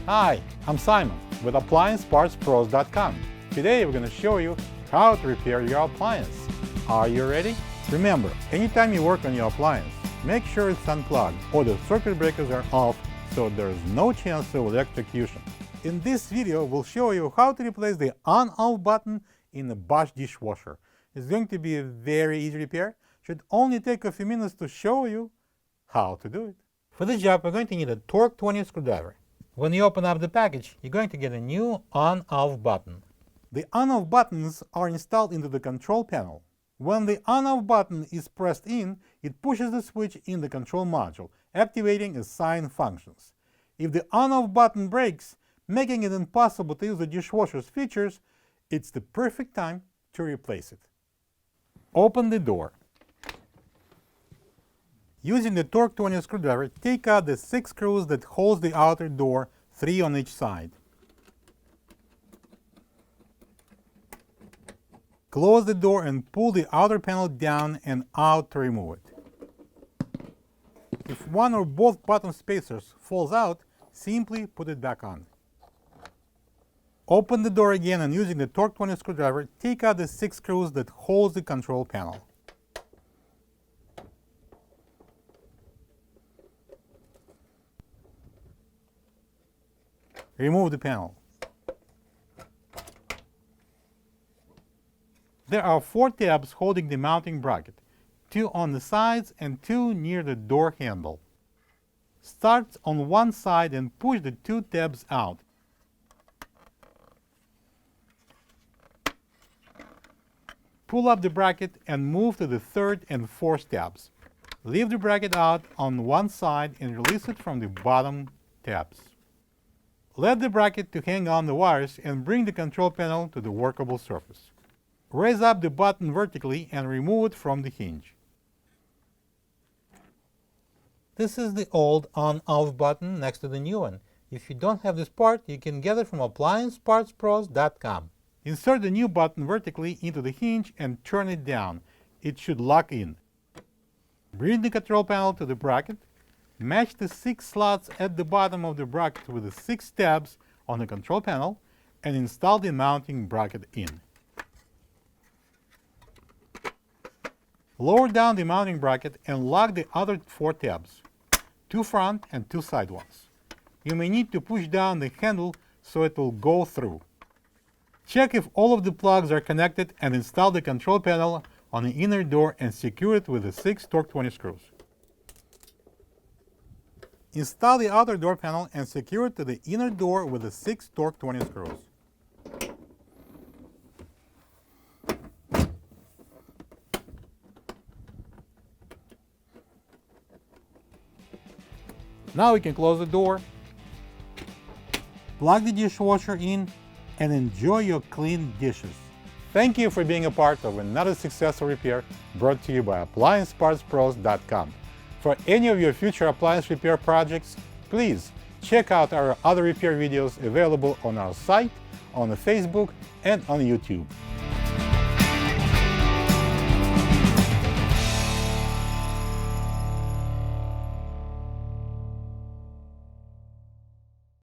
Hi, I'm Simon with AppliancePartsPros.com. Today we're going to show you how to repair your appliance. Are you ready? Remember, anytime you work on your appliance, make sure it's unplugged or the circuit breakers are off so there is no chance of electrocution. In this video, we'll show you how to replace the on-off button in the Bosch dishwasher. It's going to be a very easy repair. Should only take a few minutes to show you how to do it. For this job, we're going to need a Torx 20 screwdriver. When you open up the package, you're going to get a new on-off button. The on-off buttons are installed into the control panel. When the on-off button is pressed in, it pushes the switch in the control module, activating assigned functions. If the on-off button breaks, making it impossible to use the dishwasher's features, it's the perfect time to replace it. Open the door. Using the Torx 20 screwdriver, take out the 6 screws that hold the outer door, 3 on each side. Close the door and pull the outer panel down and out to remove it. If one or both button spacers falls out, simply put it back on. Open the door again and using the Torx 20 screwdriver, take out the 6 screws that hold the control panel. Remove the panel. There are 4 tabs holding the mounting bracket, 2 on the sides and 2 near the door handle. Start on one side and push the 2 tabs out. Pull up the bracket and move to the 3rd and 4th tabs. Leave the bracket out on one side and release it from the bottom tabs. Let the bracket to hang on the wires and bring the control panel to the workable surface. Raise up the button vertically and remove it from the hinge. This is the old on-off button next to the new one. If you don't have this part, you can get it from AppliancePartsPros.com. Insert the new button vertically into the hinge and turn it down. It should lock in. Bring the control panel to the bracket. Match the 6 slots at the bottom of the bracket with the 6 tabs on the control panel and install the mounting bracket in. Lower down the mounting bracket and lock the other 4 tabs, 2 front and 2 side ones. You may need to push down the handle so it will go through. Check if all of the plugs are connected and install the control panel on the inner door and secure it with the 6 Torx 20 screws. Install the outer door panel and secure it to the inner door with the 6 Torx 20 screws. Now we can close the door, plug the dishwasher in, and enjoy your clean dishes. Thank you for being a part of another successful repair brought to you by AppliancePartsPros.com. For any of your future appliance repair projects, please check out our other repair videos available on our site, on Facebook, and on YouTube.